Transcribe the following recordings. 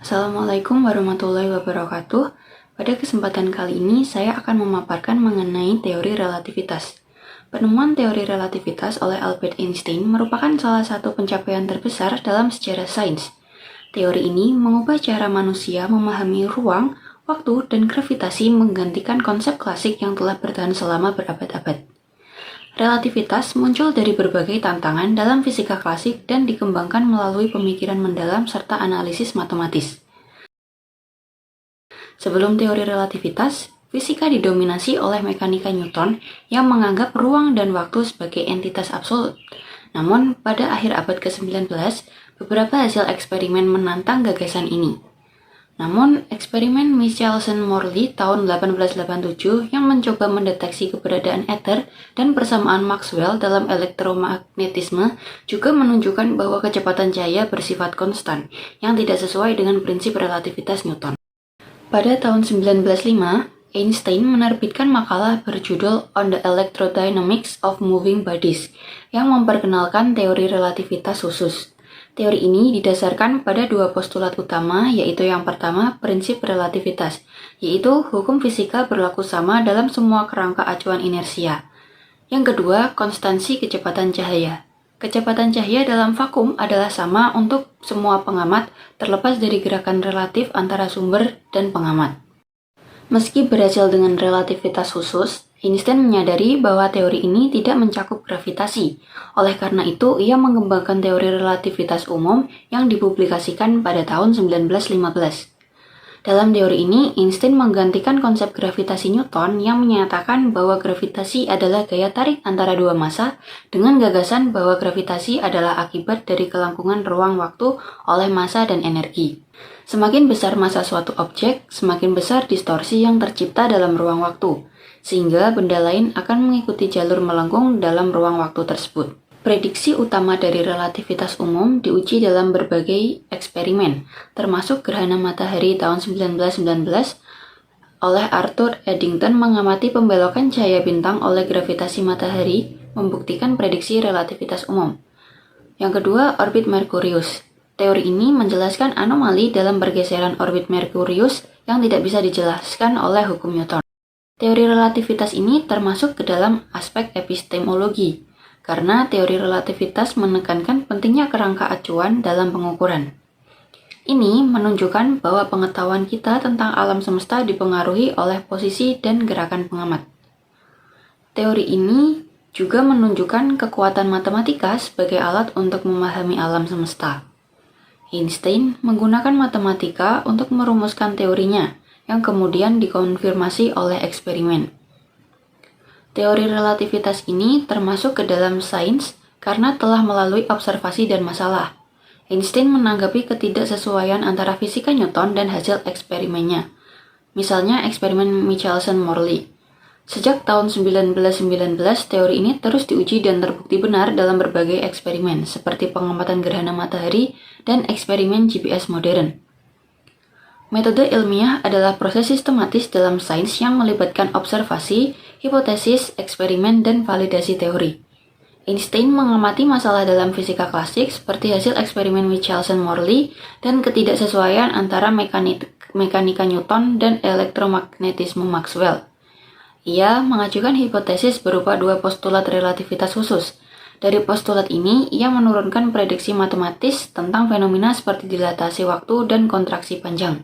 Assalamualaikum warahmatullahi wabarakatuh. Pada kesempatan kali ini, saya akan memaparkan mengenai teori relativitas. Penemuan teori relativitas oleh Albert Einstein merupakan salah satu pencapaian terbesar dalam sejarah sains. Teori ini mengubah cara manusia memahami ruang, waktu, dan gravitasi menggantikan konsep klasik yang telah bertahan selama berabad-abad. Relativitas muncul dari berbagai tantangan dalam fisika klasik dan dikembangkan melalui pemikiran mendalam serta analisis matematis. Sebelum teori relativitas, fisika didominasi oleh mekanika Newton yang menganggap ruang dan waktu sebagai entitas absolut. Namun, pada akhir abad ke-19, beberapa hasil eksperimen menantang gagasan ini. Namun, eksperimen Michelson-Morley tahun 1887 yang mencoba mendeteksi keberadaan ether dan persamaan Maxwell dalam elektromagnetisme juga menunjukkan bahwa kecepatan cahaya bersifat konstan, yang tidak sesuai dengan prinsip relativitas Newton. Pada tahun 1905, Einstein menerbitkan makalah berjudul On the Electrodynamics of Moving Bodies yang memperkenalkan teori relativitas khusus. Teori ini didasarkan pada dua postulat utama, yaitu yang pertama, prinsip relativitas, yaitu hukum fisika berlaku sama dalam semua kerangka acuan inersia. Yang kedua, konstansi kecepatan cahaya. Kecepatan cahaya dalam vakum adalah sama untuk semua pengamat, terlepas dari gerakan relatif antara sumber dan pengamat. Meski berhasil dengan relativitas khusus, Einstein menyadari bahwa teori ini tidak mencakup gravitasi. Oleh karena itu, ia mengembangkan teori relativitas umum yang dipublikasikan pada tahun 1915. Dalam teori ini, Einstein menggantikan konsep gravitasi Newton yang menyatakan bahwa gravitasi adalah gaya tarik antara dua massa dengan gagasan bahwa gravitasi adalah akibat dari kelangkungan ruang-waktu oleh massa dan energi. Semakin besar massa suatu objek, semakin besar distorsi yang tercipta dalam ruang waktu, sehingga benda lain akan mengikuti jalur melengkung dalam ruang waktu tersebut. Prediksi utama dari relativitas umum diuji dalam berbagai eksperimen, termasuk gerhana matahari tahun 1919 oleh Arthur Eddington mengamati pembelokan cahaya bintang oleh gravitasi matahari, membuktikan prediksi relativitas umum. Yang kedua, orbit Merkurius. Teori ini menjelaskan anomali dalam pergeseran orbit Merkurius yang tidak bisa dijelaskan oleh hukum Newton. Teori relativitas ini termasuk ke dalam aspek epistemologi, karena teori relativitas menekankan pentingnya kerangka acuan dalam pengukuran. Ini menunjukkan bahwa pengetahuan kita tentang alam semesta dipengaruhi oleh posisi dan gerakan pengamat. Teori ini juga menunjukkan kekuatan matematika sebagai alat untuk memahami alam semesta. Einstein menggunakan matematika untuk merumuskan teorinya, yang kemudian dikonfirmasi oleh eksperimen. Teori relativitas ini termasuk ke dalam sains karena telah melalui observasi dan masalah. Einstein menanggapi ketidaksesuaian antara fisika Newton dan hasil eksperimennya. Misalnya eksperimen Michelson-Morley. Sejak tahun 1919, teori ini terus diuji dan terbukti benar dalam berbagai eksperimen, seperti pengamatan gerhana matahari dan eksperimen GPS modern. Metode ilmiah adalah proses sistematis dalam sains yang melibatkan observasi, hipotesis, eksperimen, dan validasi teori. Einstein mengamati masalah dalam fisika klasik seperti hasil eksperimen Michelson-Morley dan ketidaksesuaian antara mekanika Newton dan elektromagnetisme Maxwell. Ia mengajukan hipotesis berupa dua postulat relativitas khusus. Dari postulat ini, ia menurunkan prediksi matematis tentang fenomena seperti dilatasi waktu dan kontraksi panjang.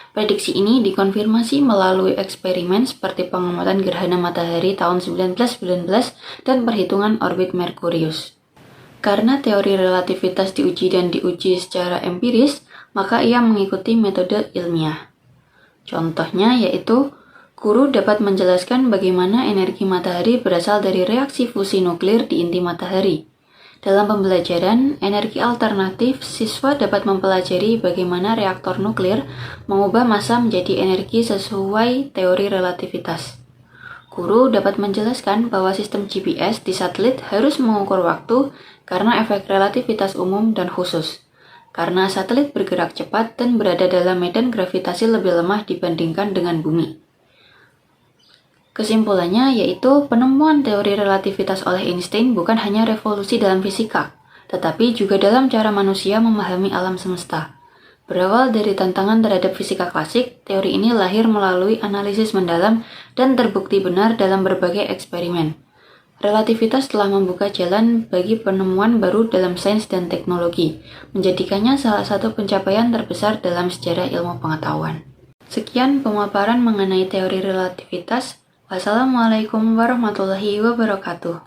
Prediksi ini dikonfirmasi melalui eksperimen seperti pengamatan gerhana matahari tahun 1919 dan perhitungan orbit Merkurius. Karena teori relativitas diuji dan diuji secara empiris, maka ia mengikuti metode ilmiah. Contohnya yaitu, guru dapat menjelaskan bagaimana energi matahari berasal dari reaksi fusi nuklir di inti matahari. Dalam pembelajaran energi alternatif, siswa dapat mempelajari bagaimana reaktor nuklir mengubah massa menjadi energi sesuai teori relativitas. Guru dapat menjelaskan bahwa sistem GPS di satelit harus mengukur waktu karena efek relativitas umum dan khusus. Karena satelit bergerak cepat dan berada dalam medan gravitasi lebih lemah dibandingkan dengan bumi. Kesimpulannya yaitu penemuan teori relativitas oleh Einstein bukan hanya revolusi dalam fisika, tetapi juga dalam cara manusia memahami alam semesta. Berawal dari tantangan terhadap fisika klasik, teori ini lahir melalui analisis mendalam dan terbukti benar dalam berbagai eksperimen. Relativitas telah membuka jalan bagi penemuan baru dalam sains dan teknologi, menjadikannya salah satu pencapaian terbesar dalam sejarah ilmu pengetahuan. Sekian pemaparan mengenai teori relativitas. Wassalamualaikum warahmatullahi wabarakatuh.